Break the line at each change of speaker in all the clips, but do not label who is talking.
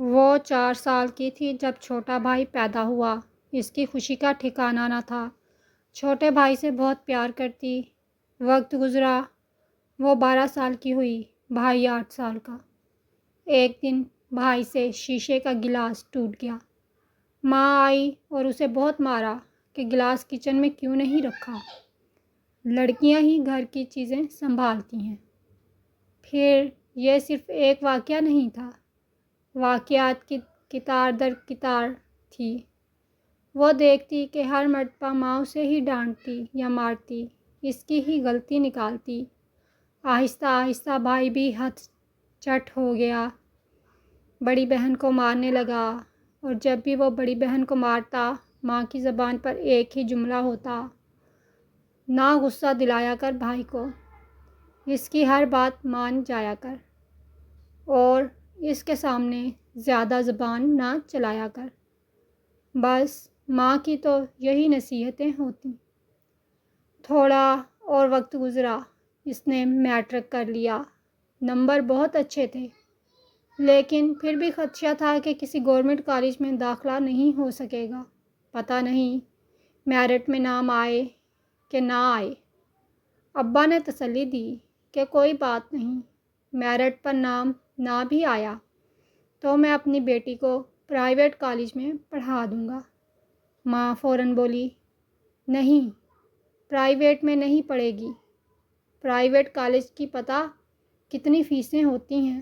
وہ 4 سال کی تھی جب چھوٹا بھائی پیدا ہوا۔ اس کی خوشی کا ٹھکانہ نہ تھا۔ چھوٹے بھائی سے بہت پیار کرتی۔ وقت گزرا، وہ 12 سال کی ہوئی، بھائی 8 سال کا۔ ایک دن بھائی سے شیشے کا گلاس ٹوٹ گیا۔ ماں آئی اور اسے بہت مارا کہ گلاس کچن میں کیوں نہیں رکھا، لڑکیاں ہی گھر کی چیزیں سنبھالتی ہیں۔ پھر یہ صرف ایک واقعہ نہیں تھا، واقعات کی قطار در قطار تھی۔ وہ دیکھتی کہ ہر مرتبہ ماں اسے ہی ڈانٹتی یا مارتی، اس کی ہی غلطی نکالتی۔ آہستہ آہستہ بھائی بھی حد چٹ ہو گیا، بڑی بہن کو مارنے لگا، اور جب بھی وہ بڑی بہن کو مارتا، ماں کی زبان پر ایک ہی جملہ ہوتا، نہ غصہ دلایا کر بھائی کو، اس کی ہر بات مان جایا کر، اور اس کے سامنے زیادہ زبان نہ چلایا کر۔ بس ماں کی تو یہی نصیحتیں ہوتیں۔ تھوڑا اور وقت گزرا، اس نے میٹرک کر لیا، نمبر بہت اچھے تھے، لیکن پھر بھی خدشہ تھا کہ کسی گورنمنٹ کالج میں داخلہ نہیں ہو سکے گا۔ پتہ نہیں میرٹ میں نام آئے کہ نہ آئے۔ ابا نے تسلی دی کہ کوئی بات نہیں، میرٹ پر نام نہ بھی آیا تو میں اپنی بیٹی کو پرائیویٹ کالج میں پڑھا دوں گا۔ ماں فوراً بولی، نہیں، پرائیویٹ میں نہیں پڑھے گی، پرائیویٹ کالج کی پتہ کتنی فیسیں ہوتی ہیں۔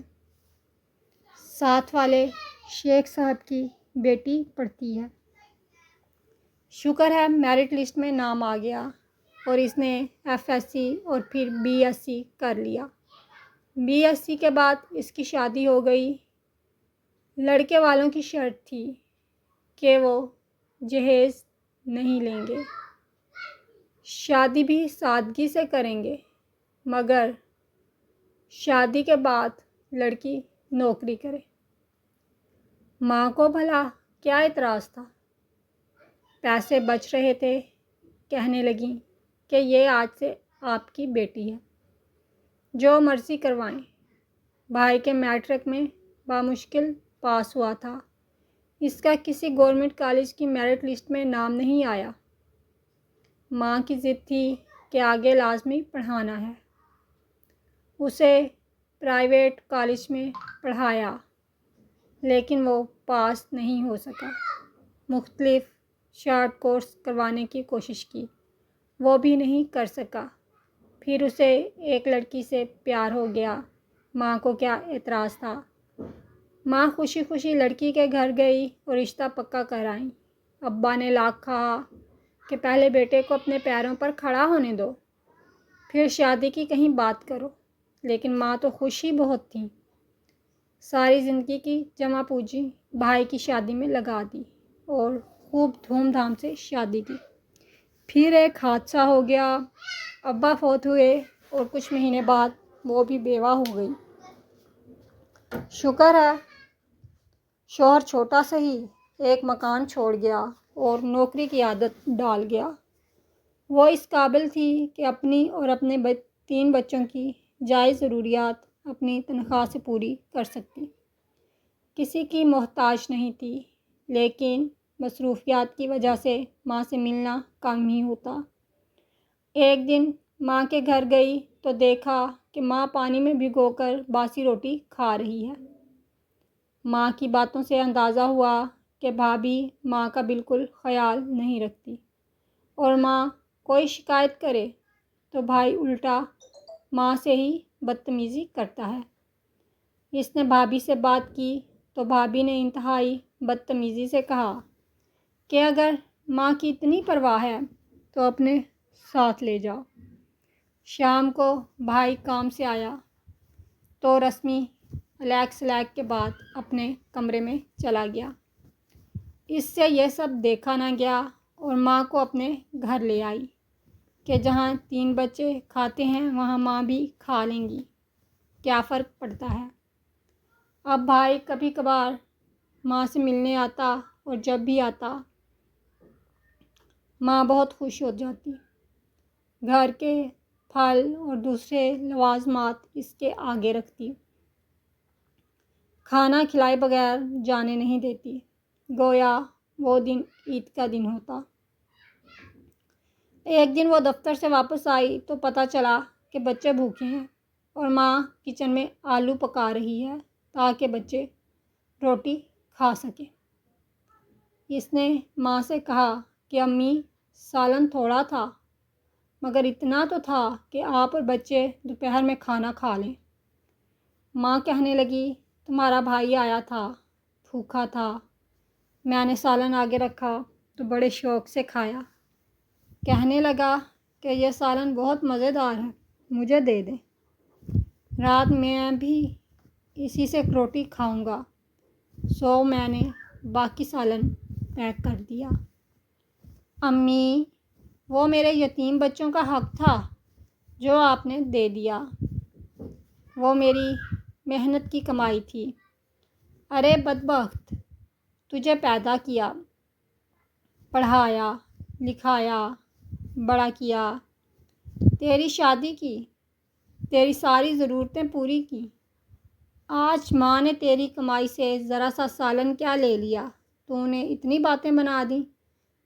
ساتھ والے شیخ صاحب کی بیٹی پڑھتی ہے۔ شکر ہے میرٹ لسٹ میں نام آ گیا اور اس نے ایف ایس سی اور پھر بی ایس سی کر لیا۔ بی ایس سی کے بعد اس کی شادی ہو گئی۔ لڑکے والوں کی شرط تھی کہ وہ جہیز نہیں لیں گے، شادی بھی سادگی سے کریں گے، مگر شادی کے بعد لڑکی نوکری کرے۔ ماں کو بھلا کیا اعتراض تھا؟ پیسے بچ رہے تھے، کہنے لگیں کہ یہ آج سے آپ کی بیٹی ہے، جو مرضی کروائیں۔ بھائی کے میٹرک میں بامشکل پاس ہوا تھا، اس کا کسی گورنمنٹ کالج کی میرٹ لسٹ میں نام نہیں آیا۔ ماں کی ضد تھی کہ آگے لازمی پڑھانا ہے۔ اسے پرائیویٹ کالج میں پڑھایا، لیکن وہ پاس نہیں ہو سکا۔ مختلف شارٹ کورس کروانے کی کوشش کی، وہ بھی نہیں کر سکا۔ پھر اسے ایک لڑکی سے پیار ہو گیا۔ ماں کو کیا اعتراض تھا؟ ماں خوشی خوشی لڑکی کے گھر گئی اور رشتہ پکا کر آئیں۔ ابا نے لاکھ کہا کہ پہلے بیٹے کو اپنے پیروں پر کھڑا ہونے دو، پھر شادی کی کہیں بات کرو، لیکن ماں تو خوش ہی بہت تھیں۔ ساری زندگی کی جمع پونجی بھائی کی شادی میں لگا دی اور خوب دھوم دھام سے شادی کی۔ پھر ایک حادثہ ہو گیا، ابا فوت ہوئے اور کچھ مہینے بعد وہ بھی بیوہ ہو گئی۔ شکر ہے شوہر چھوٹا سہی ایک مکان چھوڑ گیا اور نوکری کی عادت ڈال گیا۔ وہ اس قابل تھی کہ اپنی اور اپنے 3 بچوں کی جائز ضروریات اپنی تنخواہ سے پوری کر سکتی، کسی کی محتاج نہیں تھی، لیکن مصروفیات کی وجہ سے ماں سے ملنا کم ہی ہوتا۔ ایک دن ماں کے گھر گئی تو دیکھا کہ ماں پانی میں بھگو کر باسی روٹی کھا رہی ہے۔ ماں کی باتوں سے اندازہ ہوا کہ بھابھی ماں کا بالکل خیال نہیں رکھتی، اور ماں کوئی شکایت کرے تو بھائی الٹا ماں سے ہی بدتمیزی کرتا ہے۔ اس نے بھابھی سے بات کی تو بھابھی نے انتہائی بدتمیزی سے کہا کہ اگر ماں کی اتنی پرواہ ہے تو اپنے ساتھ لے جاؤ۔ شام کو بھائی کام سے آیا تو رسمی الیک سلیک کے بعد اپنے کمرے میں چلا گیا۔ اس سے یہ سب دیکھا نہ گیا اور ماں کو اپنے گھر لے آئی کہ جہاں 3 بچے کھاتے ہیں وہاں ماں بھی کھا لیں گی، کیا فرق پڑتا ہے۔ اب بھائی کبھی کبھار ماں سے ملنے آتا اور جب بھی آتا ماں بہت خوش ہو جاتی۔ گھر کے پھل اور دوسرے لوازمات اس کے آگے رکھتی۔ کھانا کھلائے بغیر جانے نہیں دیتی، گویا وہ دن عید کا دن ہوتا۔ ایک دن وہ دفتر سے واپس آئی تو پتہ چلا کہ بچے بھوکے ہیں اور ماں کچن میں آلو پکا رہی ہے تاکہ بچے روٹی کھا سکیں۔ اس نے ماں سے کہا کہ امی، سالن تھوڑا تھا مگر اتنا تو تھا کہ آپ اور بچے دوپہر میں کھانا کھا لیں۔ ماں کہنے لگی، تمہارا بھائی آیا تھا، بھوکا تھا، میں نے سالن آگے رکھا تو بڑے شوق سے کھایا، کہنے لگا کہ یہ سالن بہت مزیدار ہے، مجھے دے دیں، رات میں بھی اسی سے روٹی کھاؤں گا، سو میں نے باقی سالن پیک کر دیا۔ امی، وہ میرے یتیم بچوں کا حق تھا جو آپ نے دے دیا، وہ میری محنت کی کمائی تھی۔ ارے بدبخت، تجھے پیدا کیا، پڑھایا لکھایا، بڑا کیا، تیری شادی کی، تیری ساری ضرورتیں پوری کی، آج ماں نے تیری کمائی سے ذرا سا سالن کیا لے لیا، تو نے اتنی باتیں بنا دیں،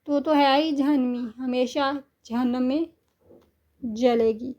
تو ہے ہی جہنمی، ہمیشہ جہنم میں جلے گی۔